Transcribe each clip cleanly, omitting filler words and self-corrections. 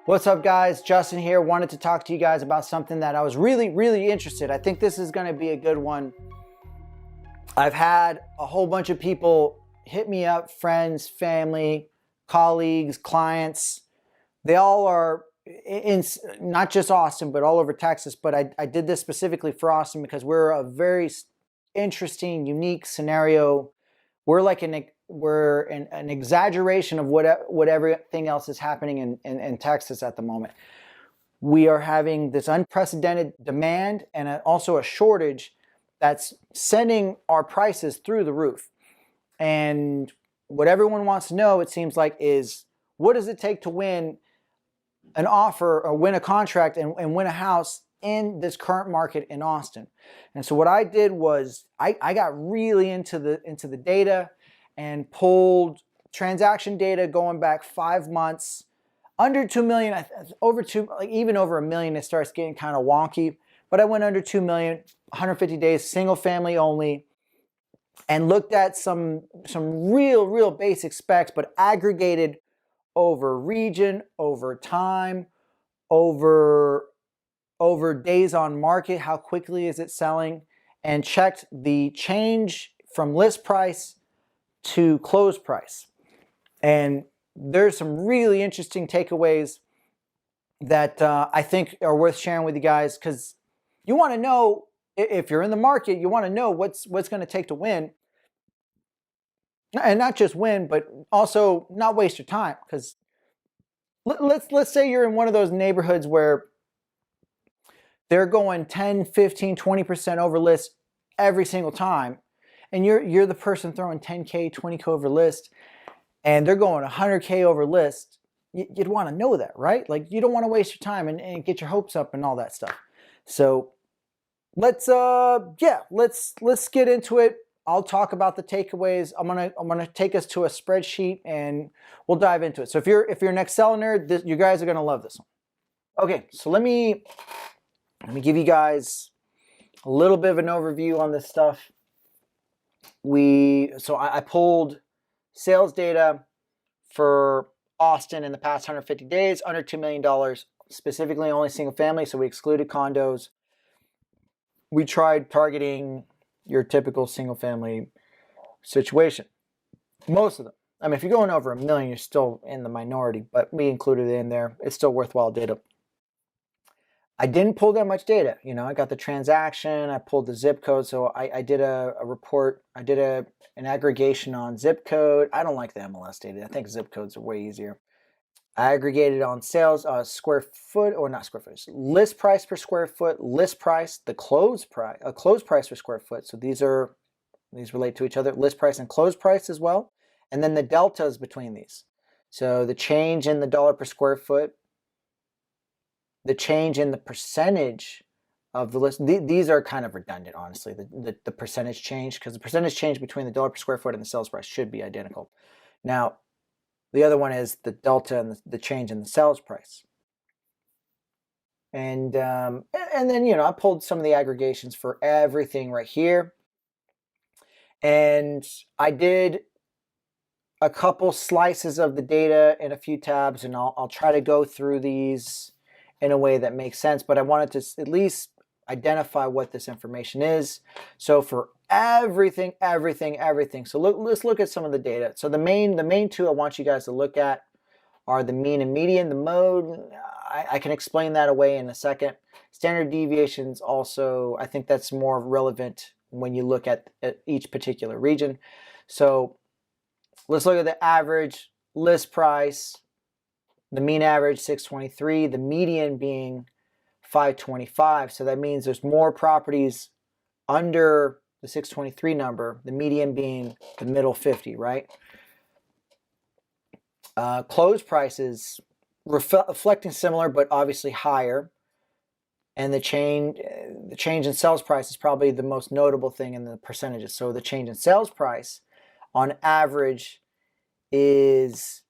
What's up, guys? Justin here. Wanted to talk to you guys about something that I was really interested. I think this is going to be a good one. I've had a whole bunch of people hit me up, friends, family, colleagues, clients. They all are in not just Austin, but all over Texas. But I did this specifically for Austin because we're a very interesting, unique scenario. We're like an exaggeration of what everything else is happening in Texas at the moment. We are having this unprecedented demand and also a shortage that's sending our prices through the roof. And what everyone wants to know, it seems like, is what does it take to win an offer or win a contract and win a house in this current market in Austin. And so what I did was I got really into the data and pulled transaction data going back 5 months, under 2 million, over 2, like even over 1 million, it starts getting kind of wonky. But I went under 2 million, 150 days, single family only, and looked at some real basic specs, but aggregated over region, over time, over days on market, how quickly is it selling, and checked the change from list price to close price. And there's some really interesting takeaways that I think are worth sharing with you guys, because you want to know, if you're in the market, you want to know what's going to take to win. And not just win, but also not waste your time. Because let's say you're in one of those neighborhoods where they're going 10, 15, 20% over list every single time, and you're the person throwing 10K, 20K over list, and they're going 100K over list. You'd want to know that, right? Like, you don't want to waste your time and get your hopes up and all that stuff. So let's get into it. I'll talk about the takeaways. I'm gonna take us to a spreadsheet and we'll dive into it. So if you're an Excel nerd, you guys are gonna love this one. Okay, so let me give you guys a little bit of an overview on this stuff. I pulled sales data for Austin in the past 150 days, under $2 million, specifically only single family, so we excluded condos. We tried targeting your typical single family situation. Most of them. I mean, if you're going over 1 million, you're still in the minority, but we included it in there. It's still worthwhile data. I didn't pull that much data. I got the transaction, I pulled the zip code. So I did a report. I did an aggregation on zip code. I don't like the MLS data. I think zip codes are way easier. I aggregated on sales, square foot, or not square foot, list price per square foot, list price, the close price, a close price per square foot. So these relate to each other, list price and close price as well. And then the deltas between these. So the change in the dollar per square foot, the change in the percentage of the list. These are kind of redundant, honestly, the percentage change, because the percentage change between the dollar per square foot and the sales price should be identical. Now, the other one is the delta and the change in the sales price. And then, I pulled some of the aggregations for everything right here. And I did a couple slices of the data in a few tabs, and I'll try to go through these in a way that makes sense, but I wanted to at least identify what this information is. So for everything. So let's look at some of the data. So the main two I want you guys to look at are the mean and median. The mode, I can explain that away in a second. Standard deviations also, I think that's more relevant when you look at each particular region. So let's look at the average list price. The mean average 623, the median being 525. So that means there's more properties under the 623 number, the median being the middle 50, right? Close prices reflecting similar, but obviously higher. And the change in sales price is probably the most notable thing in the percentages. So the change in sales price on average is,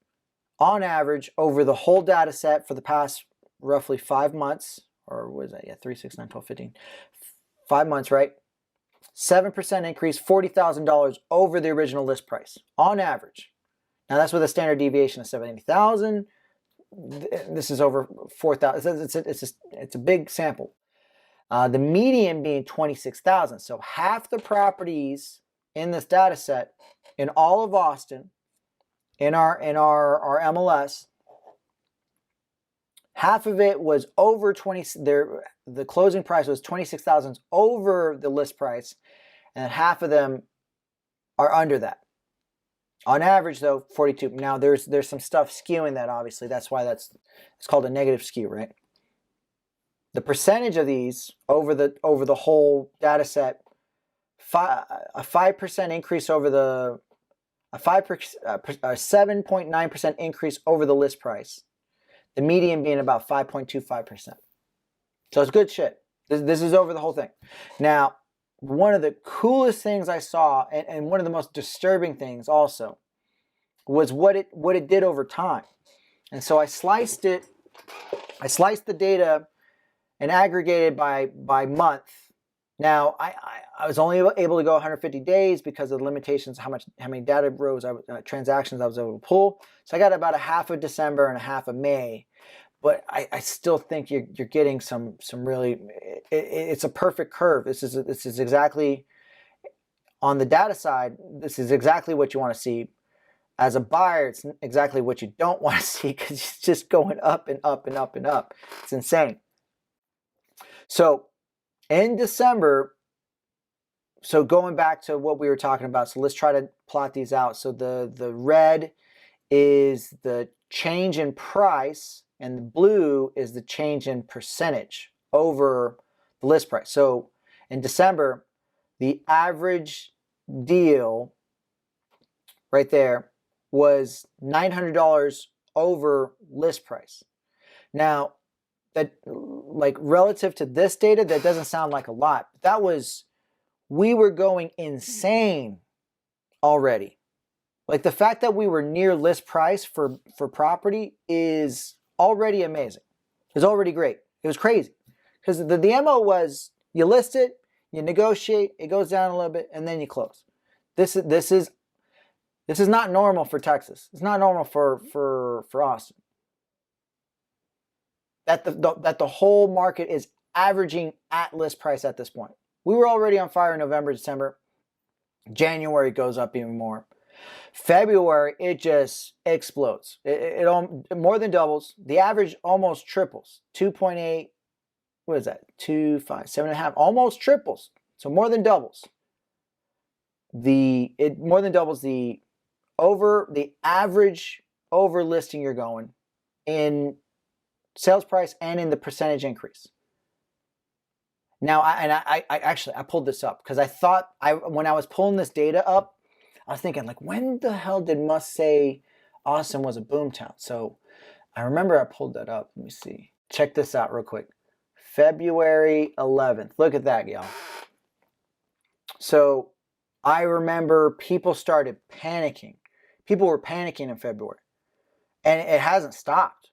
on average, over the whole data set for the past roughly 5 months, or what is that? Yeah, 3, 6, 9, 12, 15. 5 months, right? 7% increase, $40,000 over the original list price, on average. Now that's with a standard deviation of 70,000. this is over 4,000. It's a big sample. The median being 26,000. So half the properties in this data set in all of Austin, in our MLS, half of it was over 20. The closing price was 26,000 over the list price, and half of them are under that. On average, though, 42. Now there's some stuff skewing that, obviously. That's why it's called a negative skew, right? The percentage of these over the whole data set, a 5% increase over the a 7.9% increase over the list price. The median being about 5.25%. So it's good shit. This is over the whole thing. Now, one of the coolest things I saw, and one of the most disturbing things also, was what it did over time. And so I sliced the data and aggregated by month. Now, I was only able to go 150 days because of the limitations, how many data rows, transactions I was able to pull. So I got about a half of December and a half of May. But I still think you're getting some really, it's a perfect curve. This is exactly, on the data side, this is exactly what you want to see. As a buyer, it's exactly what you don't want to see, because it's just going up and up and up and up. It's insane. So in December, so going back to what we were talking about, so let's try to plot these out. So the red is the change in price, and the blue is the change in percentage over the list price. So in December, the average deal right there was $900 over list price. Now, that, like, relative to this data, that doesn't sound like a lot. But we were going insane already. Like, the fact that we were near list price for property is already amazing. It's already great. It was crazy. Because the MO was, you list it, you negotiate, it goes down a little bit, and then you close. This is not normal for Texas. It's not normal for Austin. That the whole market is averaging at list price at this point. We were already on fire in November, December. January goes up even more. February, it just explodes. It more than doubles. The average almost triples. 2.8, what is that? 2.5, 7.5, almost triples. So more than doubles. It more than doubles the average over listing you're going in sales price and in the percentage increase. Now, I actually pulled this up because I thought, when I was pulling this data up, I was thinking, like, when the hell did Musk say Austin was a boomtown? So I remember I pulled that up. Let me see. Check this out real quick. February 11th. Look at that, y'all. So I remember people started panicking. People were panicking in February. And it hasn't stopped.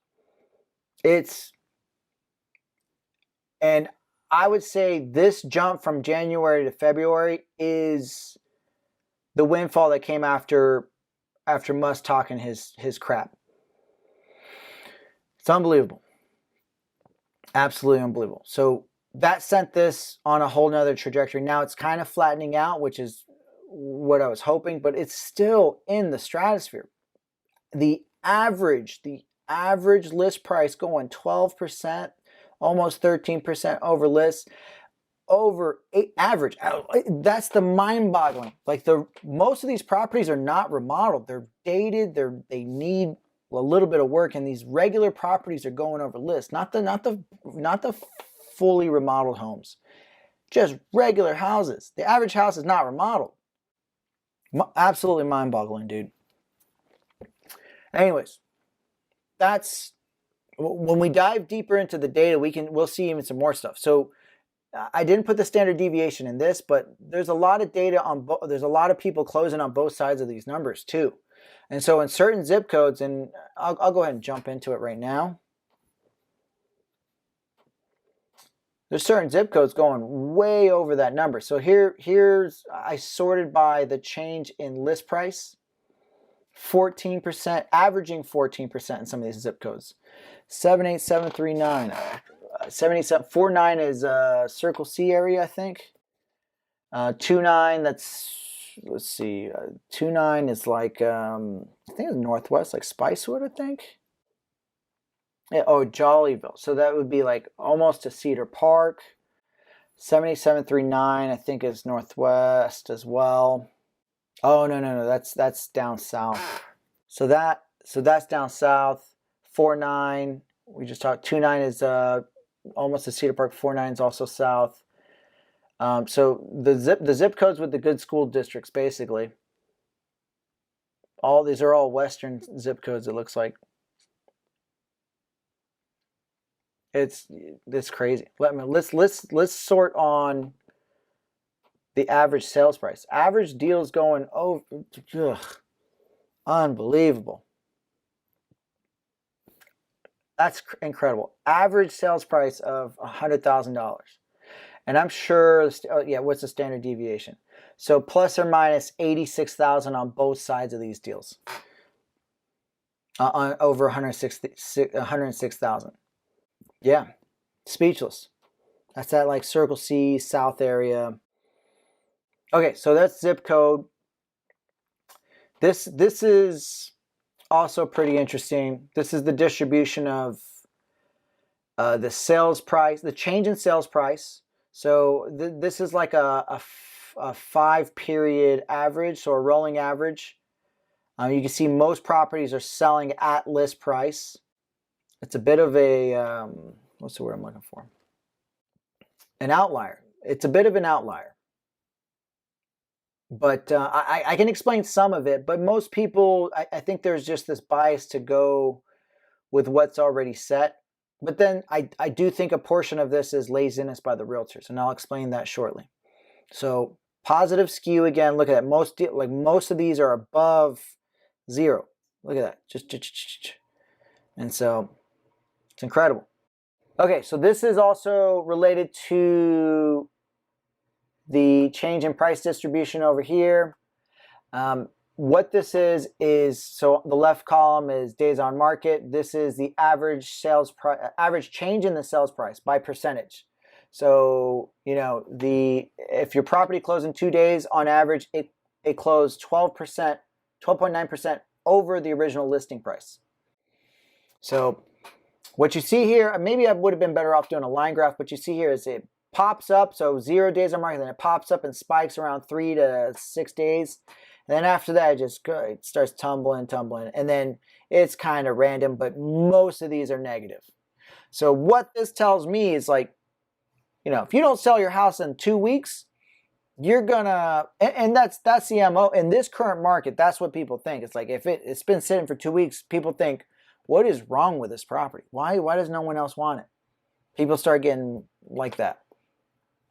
And I would say this jump from January to February is the windfall that came after Musk talking his crap. It's unbelievable. Absolutely unbelievable. So that sent this on a whole nother trajectory. Now it's kind of flattening out, which is what I was hoping, but it's still in the stratosphere. The average list price going 12%, almost 13% over list. Over average. That's the mind-boggling. Like, most of these properties are not remodeled. They're dated. They need a little bit of work, and these regular properties are going over list. Not the fully remodeled homes. Just regular houses. The average house is not remodeled. Absolutely mind-boggling, dude. Anyways, that's when we dive deeper into the data, we'll see even some more stuff. So I didn't put the standard deviation in this, but there's a lot of data there's a lot of people closing on both sides of these numbers too. And so in certain zip codes, and I'll go ahead and jump into it right now. There's certain zip codes going way over that number. So here's I sorted by the change in list price 14%, averaging 14% in some of these zip codes. 78739. 78749 is Circle C area, I think. 29, that's, let's see, 29 is like, I think it's Northwest, like Spicewood, I think. Yeah, oh, Jollyville. So that would be like almost to Cedar Park. 7739, I think, is Northwest as well. Oh, no, that's down south. So that's down south. 49, we just talked. 29 is almost to Cedar Park. 49 is also south. So the zip codes with the good school districts, basically. All these are all Western zip codes. It looks like. It's crazy. Let's sort on the average sales price. Average deals going over. Ugh, unbelievable. That's incredible. Average sales price of $100,000. And I'm sure, yeah, what's the standard deviation? So plus or minus 86,000 on both sides of these deals. On over 106,000. Yeah, speechless. That's that like Circle C South area. Okay, so that's zip code. This is also pretty interesting. This is the distribution of the sales price, the change in sales price. So this is like a 5-period average, so a rolling average. You can see most properties are selling at list price. It's a bit of a, what's the word I'm looking for? An outlier. It's a bit of an outlier. But I can explain some of it, but most people, I think there's just this bias to go with what's already set. But then I do think a portion of this is laziness by the realtors, and I'll explain that shortly. So positive skew again. Look at that. Most of these are above 0. Look at that. And so it's incredible. Okay, so this is also related to the change in price distribution over here. What this is so the left column is days on market. This is the average sales price, average change in the sales price by percentage. So, you know, if your property closed in 2 days, on average, it closed 12%, 12.9% over the original listing price. So what you see here, maybe I would have been better off doing a line graph, but you see here is it pops up, so 0 days on market, then it pops up and spikes around 3 to 6 days. And then after that, it starts tumbling, and then it's kind of random, but most of these are negative. So what this tells me is like, you know, if you don't sell your house in 2 weeks, you're gonna, and that's the MO in this current market. That's what people think. It's like if it's been sitting for 2 weeks, people think, what is wrong with this property? Why does no one else want it? People start getting like that.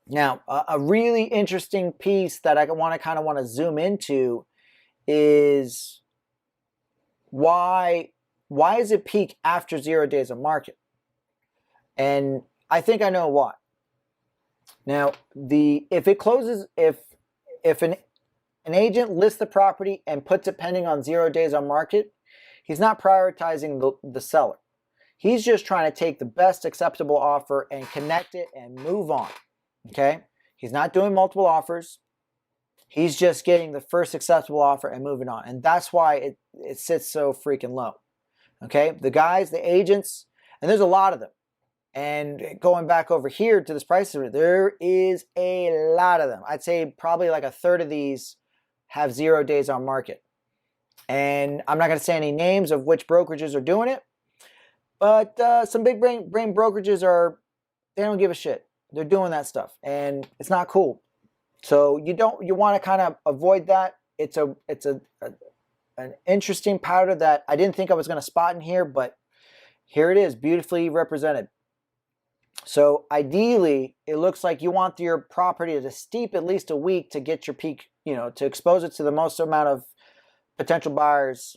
Now, a really interesting piece that I want to zoom into is why does it peak after 0 days of market? And I think I know why. Now, if it closes, if an agent lists the property and puts it pending on 0 days on market, he's not prioritizing the seller. He's just trying to take the best acceptable offer and connect it and move on. Okay? He's not doing multiple offers. He's just getting the first acceptable offer and moving on. And that's why it sits so freaking low. Okay? The guys, the agents, and there's a lot of them. And going back over here to this price, there is a lot of them. I'd say probably like a third of these have 0 days on market. And I'm not going to say any names of which brokerages are doing it. But some big brain brokerages they don't give a shit. They're doing that stuff, and it's not cool. So you want to kind of avoid that. It's an interesting pattern that I didn't think I was going to spot in here, but here it is, beautifully represented. So ideally, it looks like you want your property to steep at least a week to get your peak, you know, to expose it to the most amount of potential buyers.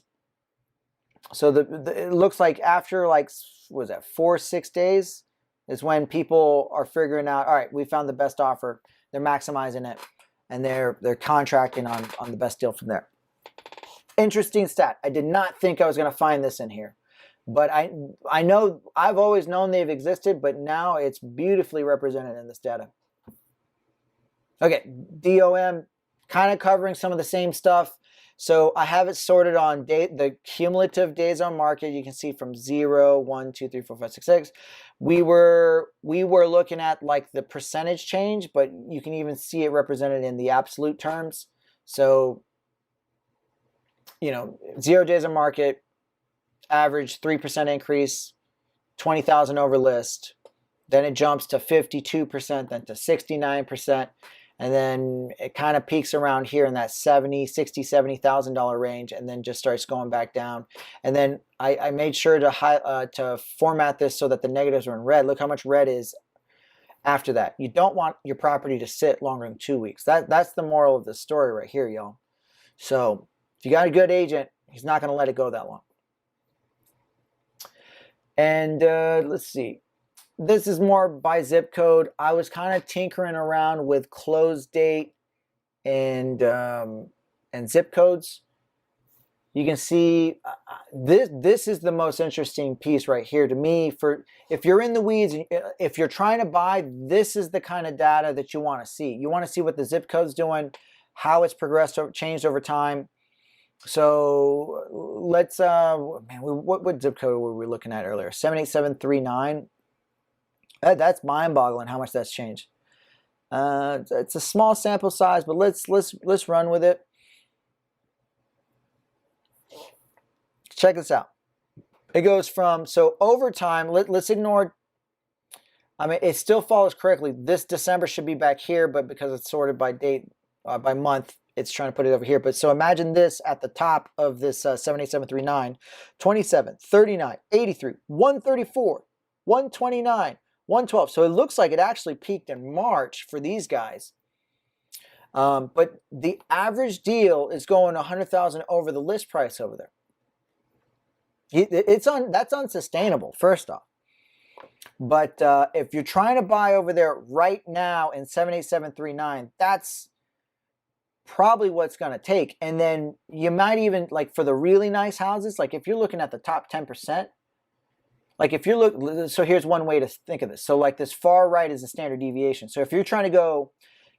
So it looks like after like, what was that, 4 or 6 days is when people are figuring out, all right, we found the best offer. They're maximizing it, and they're contracting on the best deal from there. Interesting stat. I did not think I was going to find this in here, but I know I've always known they've existed, but now it's beautifully represented in this data. Okay, DOM, kind of covering some of the same stuff. So I have it sorted on the cumulative days on market. You can see from 0, 1, 2, 3, 4, 5, 6, 6. We were looking at like the percentage change, but you can even see it represented in the absolute terms. So, 0 days on market, average 3% increase, 20,000 over list. Then it jumps to 52%, then to 69%. And then it kind of peaks around here in that $70,000 range, and then just starts going back down. And then I made sure to format this so that the negatives are in red. Look how much red is after that. You don't want your property to sit longer than 2 weeks. That's the moral of the story right here, y'all. So if you got a good agent, he's not going to let it go that long. And let's see. This is more by zip code. I was kind of tinkering around with close date and zip codes. You can see this is the most interesting piece right here to me. For if you're in the weeds, if you're trying to buy, this is the kind of data that you want to see. You want to see what the zip code's doing, how it's progressed or changed over time. So let's what zip code were we looking at earlier? 78739. That's mind-boggling how much that's changed. It's a small sample size, but let's run with it. Check this out. It goes from, so over time, let's ignore, I mean, it still follows correctly. This December should be back here, but because it's sorted by date, by month, it's trying to put it over here. But so imagine this at the top of this 78739, 27, 39, 83, 134, 129, 112. So it looks like it actually peaked in March for these guys. But the average deal is going 100,000 over the list price over there. That's unsustainable, first off. But if you're trying to buy over there right now in 78739, that's probably what's going to take. And then you might even, like for the really nice houses, like if you're looking at the top 10%, like if you're looking, so here's one way to think of this. So like this far right is a standard deviation. So if you're trying to go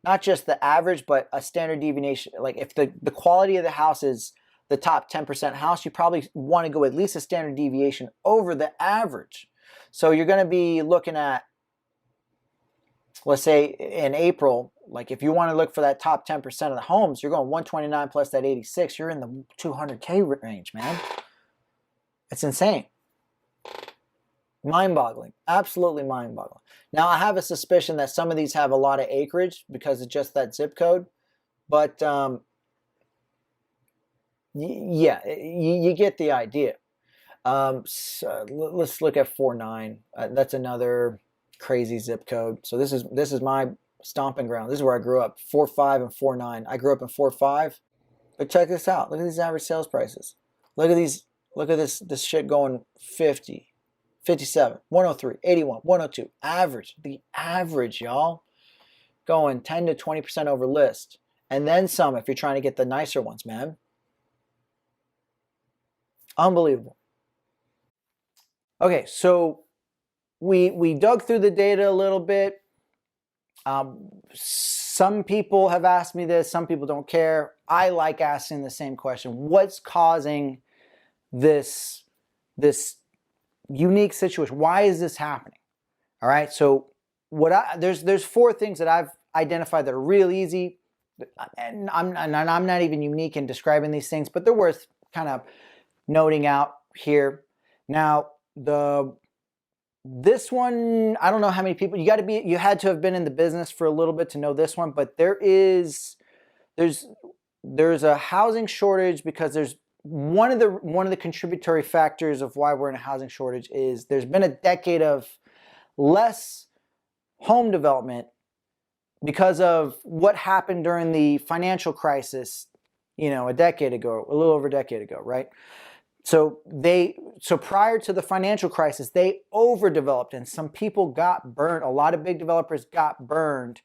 not just the average, but a standard deviation, like if the quality of the house is the top 10% house, you probably want to go at least a standard deviation over the average. So you're going to be looking at, let's say in April, like if you want to look for that top 10% of the homes, you're going 129 plus that 86, you're in the 200K range, man. It's insane. Mind-boggling. Absolutely mind-boggling. Now, I have a suspicion that some of these have a lot of acreage because of just that zip code. But, yeah, you get the idea. So let's look at 49. That's another crazy zip code. So this is my stomping ground. This is where I grew up. 4.5 and 4.9. I grew up in 4.5. But check this out. Look at these average sales prices. Look at these. Look at this shit going 50. 57, 103, 81, 102. Average. The average, y'all. Going 10 to 20% over list. And then some if you're trying to get the nicer ones, man. Unbelievable. Okay, so we dug through the data a little bit. Some people have asked me this. Some people don't care. I like asking the same question. What's causing this unique situation? Why is this happening? All right. So there's 4 things that I've identified that are real easy, and I'm not even unique in describing these things, but they're worth kind of noting out here. Now this one, I don't know how many people you had to have been in the business for a little bit to know this one, but there's a housing shortage because there's one of the contributory factors of why we're in a housing shortage is there's been a decade of less home development because of what happened during the financial crisis, a decade ago, a little over a decade ago, right? So prior to the financial crisis, they overdeveloped and some people got burned. A lot of big developers got burned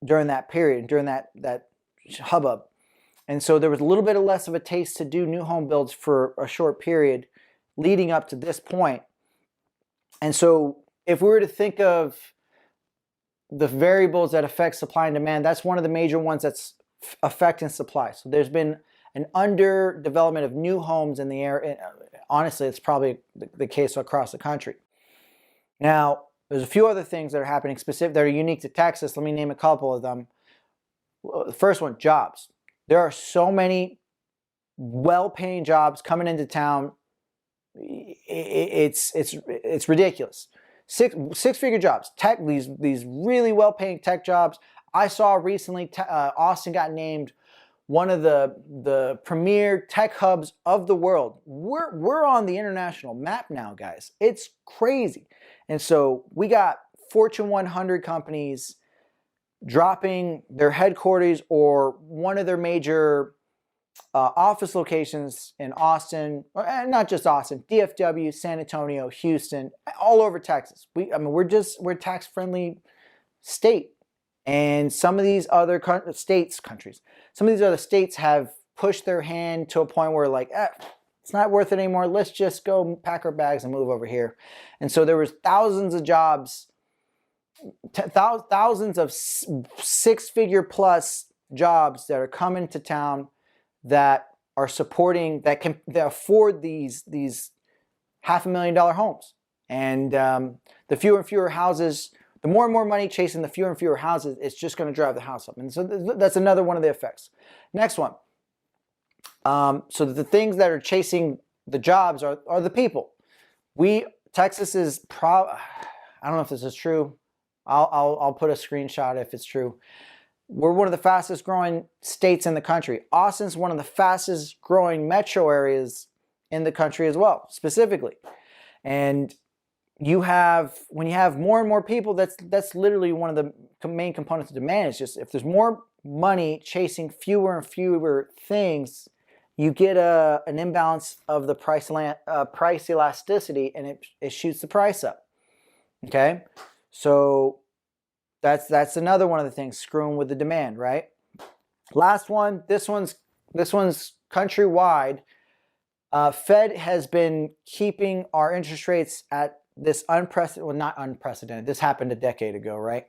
during that period, during that hubbub. And so there was a little bit less of a taste to do new home builds for a short period leading up to this point. And so if we were to think of the variables that affect supply and demand, that's one of the major ones that's affecting supply. So there's been an underdevelopment of new homes in the area. Honestly, it's probably the case across the country. Now, there's a few other things that are happening specific that are unique to Texas. Let me name a couple of them. The first one, jobs. There are so many well-paying jobs coming into town. It's ridiculous. Six-figure jobs. Tech, these really well-paying tech jobs. I saw recently Austin got named one of the premier tech hubs of the world. We're on the international map now, guys. It's crazy. And so we got Fortune 100 companies dropping their headquarters or one of their major office locations in Austin, and not just Austin, DFW, San Antonio, Houston, all over Texas. We're a tax-friendly state. And some of these other states have pushed their hand to a point where like, it's not worth it anymore. Let's just go pack our bags and move over here. And so there was thousands of jobs, thousands of six-figure plus jobs that are coming to town that are supporting, that afford these $500,000 homes. And the fewer and fewer houses, the more and more money chasing the fewer and fewer houses, it's just going to drive the house up. And so that's another one of the effects. Next one. So the things that are chasing the jobs are the people. Texas is I don't know if this is true. I'll put a screenshot if it's true. We're one of the fastest growing states in the country. Austin's one of the fastest growing metro areas in the country as well, specifically. And when you have more and more people, that's literally one of the main components of demand. It's just if there's more money chasing fewer and fewer things, you get an imbalance of the price elasticity, and it shoots the price up. Okay, so that's another one of the things screwing with the demand, right? Last one, this one's countrywide. Fed has been keeping our interest rates at this not unprecedented. This happened a decade ago, right?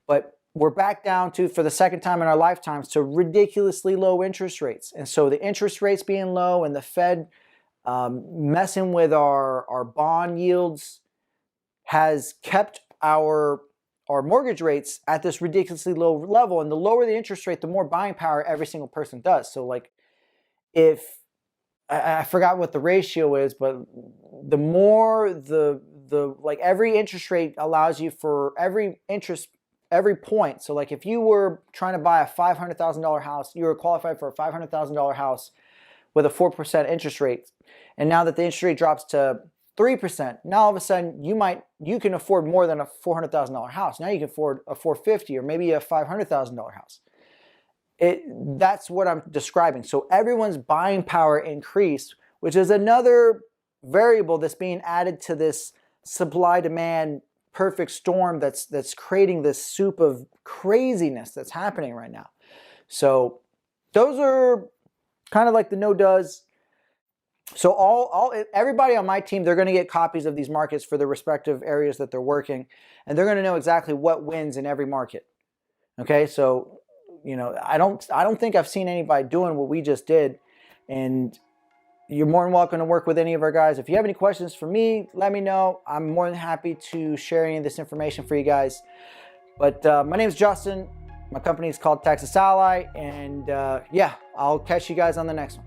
But we're back down to, for the second time in our lifetimes, to ridiculously low interest rates. And so the interest rates being low and the Fed messing with our bond yields has kept our mortgage rates at this ridiculously low level. And the lower the interest rate, the more buying power every single person does. So like if, I forgot what the ratio is, but the more like every interest rate allows you for every point. So like if you were trying to buy a $500,000 house, you were qualified for a $500,000 house with a 4% interest rate. And now that the interest rate drops to 3%, now all of a sudden you can afford more than a $400,000 house. Now you can afford a $450,000 or maybe a $500,000 house. That's what I'm describing. So everyone's buying power increased, which is another variable that's being added to this supply-demand perfect storm that's creating this soup of craziness that's happening right now. So those are kind of like the no-does. So everybody on my team, they're going to get copies of these markets for their respective areas that they're working, and they're going to know exactly what wins in every market. Okay, so I don't think I've seen anybody doing what we just did, and you're more than welcome to work with any of our guys. If you have any questions for me, let me know. I'm more than happy to share any of this information for you guys. But my name is Justin. My company is called Texas Ally, and yeah, I'll catch you guys on the next one.